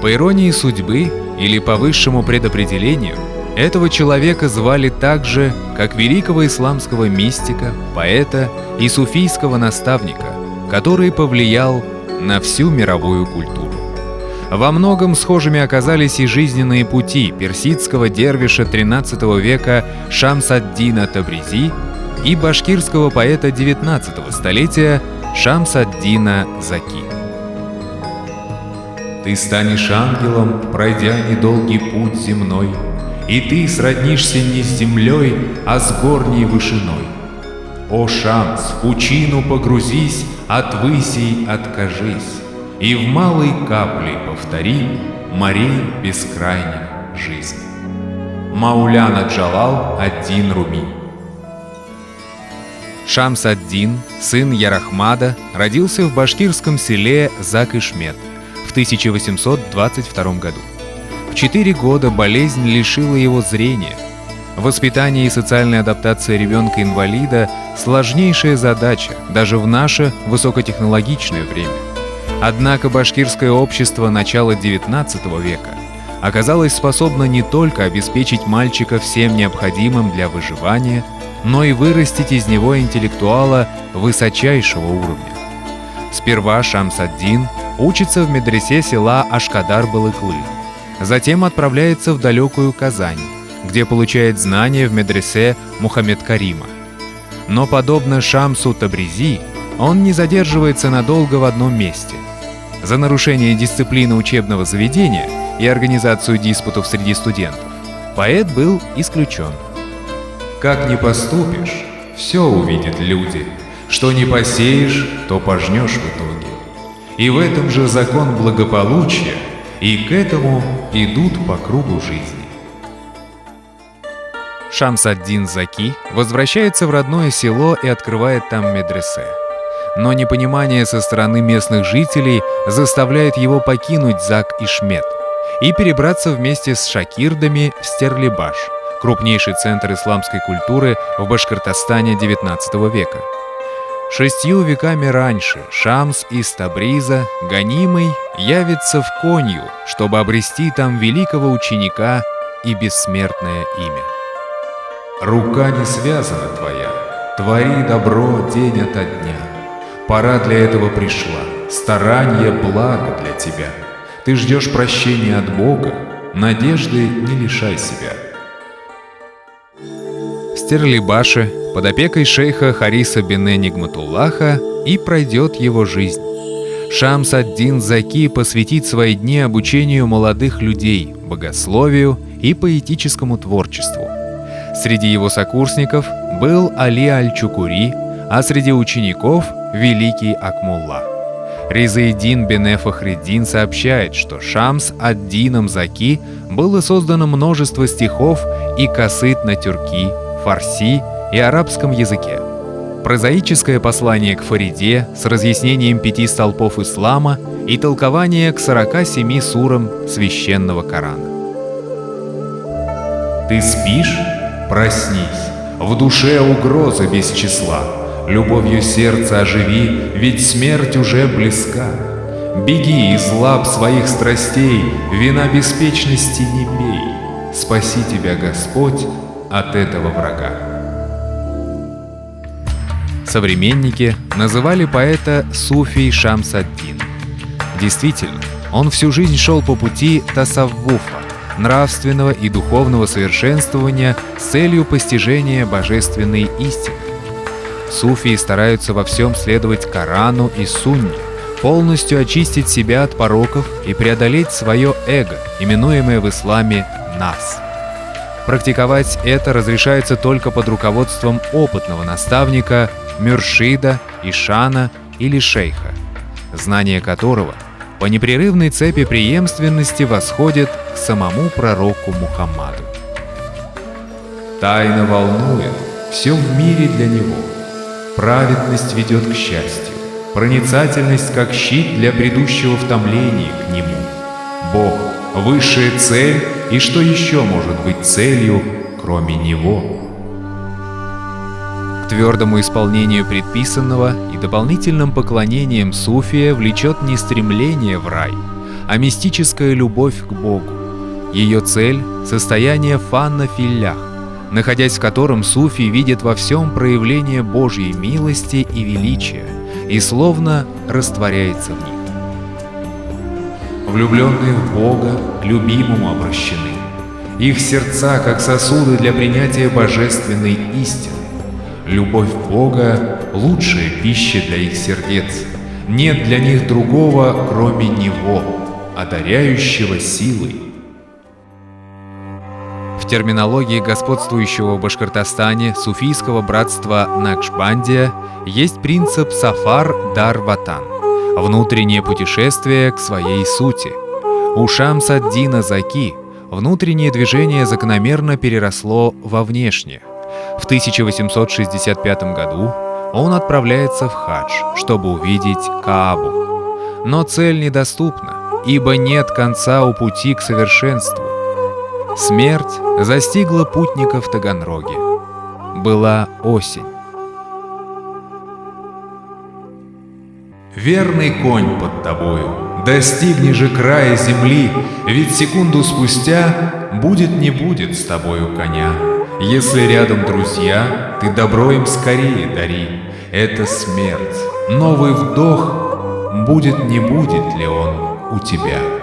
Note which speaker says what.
Speaker 1: По иронии судьбы или по высшему предопределению, этого человека звали так же, как великого исламского мистика, поэта и суфийского наставника, который повлиял на всю мировую культуру. Во многом схожими оказались и жизненные пути персидского дервиша XIII века Шамс-ад-Дина Табризи и башкирского поэта XIX столетия Шамс-ад-Дина Заки. Ты станешь ангелом, пройдя недолгий путь земной, и ты сроднишься не с землей, а с горней вышиной. О, Шамс, в пучину погрузись, от высей откажись, и в малой капле повтори морей бескрайних жизни. Мауляна Джалал ад-Дин Руми. Шамс ад-Дин, сын Ярахмада, родился в башкирском селе Зак-Ишмет в 1822 году. В 4 года болезнь лишила его зрения. Воспитание и социальная адаптация ребенка-инвалида – сложнейшая задача даже в наше высокотехнологичное время. Однако башкирское общество начала XIX века оказалось способно не только обеспечить мальчика всем необходимым для выживания, но и вырастить из него интеллектуала высочайшего уровня. Сперва Шамс ад-Дин учится в медресе села Ашкадар-Балыклы, затем отправляется в далекую Казань, где получает знания в медресе Мухаммед-Карима. Но, подобно Шамсу Табризи, он не задерживается надолго в одном месте. За нарушение дисциплины учебного заведения и организацию диспутов среди студентов поэт был исключен. Как ни поступишь, все увидят люди, что не посеешь, то пожнешь в итоге. И в этом же закон благополучия, и к этому идут по кругу жизни. Шамс ад-Дин Заки возвращается в родное село и открывает там медресе. Но непонимание со стороны местных жителей заставляет его покинуть Зак-Ишмет и перебраться вместе с шакирдами в Стерлибаш, крупнейший центр исламской культуры в Башкортостане XIX века. 6 веками раньше Шамс из Табриза, гонимый, явится в Конью, чтобы обрести там великого ученика и бессмертное имя. Рука не связана твоя, твори добро день ото дня. Пора для этого пришла, старание благо для тебя. Ты ждешь прощения от Бога, надежды не лишай себя. В Стерлибаше под опекой шейха Хариса бине Нигматуллаха и пройдет его жизнь. Шамс ад-Дин Заки посвятит свои дни обучению молодых людей, богословию и поэтическому творчеству. Среди его сокурсников был Али аль-Чукури, а среди учеников – великий Акмулла. Ризаэддин бине Фахриддин сообщает, что Шамс ад-Дином Заки было создано множество стихов и касид на тюрки, фарси и арабском языке. Прозаическое послание к Фариде с разъяснением 5 столпов ислама и толкование к 47 сурам священного Корана. Ты спишь? Проснись. В душе угроза без числа. Любовью сердца оживи, ведь смерть уже близка. Беги из лап своих страстей, вина беспечности не пей. Спаси тебя, Господь, от этого врага. Современники называли поэта суфий Шамс ад-Дин. Действительно, он всю жизнь шел по пути тасаввуфа, нравственного и духовного совершенствования с целью постижения божественной истины. Суфии стараются во всем следовать Корану и Сунне, полностью очистить себя от пороков и преодолеть свое эго, именуемое в исламе «нафс». Практиковать это разрешается только под руководством опытного наставника, мюршида, ишана или шейха, знание которого по непрерывной цепи преемственности восходит к самому пророку Мухаммаду. Тайна волнует, все в мире для него. Праведность ведет к счастью, проницательность как щит для бредущего в томлении к нему. Бог – высшая цель, и что еще может быть целью, кроме Него? К твердому исполнению предписанного и дополнительным поклонением суфия влечет не стремление в рай, а мистическая любовь к Богу. Ее цель – состояние фанна филлях, находясь в котором суфий видит во всем проявление Божьей милости и величия и словно растворяется в них. Влюбленные в Бога к любимому обращены. Их сердца, как сосуды для принятия божественной истины. Любовь Бога – лучшая пища для их сердец. Нет для них другого, кроме Него, одаряющего силой. В терминологии господствующего в Башкортостане суфийского братства Накшбандия есть принцип сафар-дар-ватан – внутреннее путешествие к своей сути. У Шамс-ад-Дина Заки внутреннее движение закономерно переросло во внешнее. В 1865 году он отправляется в хадж, чтобы увидеть Каабу. Но цель недоступна, ибо нет конца у пути к совершенству. Смерть застигла путника в Таганроге. Была осень. Верный конь под тобою, достигни же края земли, ведь секунду спустя будет не будет с тобою коня. Если рядом друзья, ты добро им скорее дари. Это смерть, новый вдох, будет не будет ли он у тебя.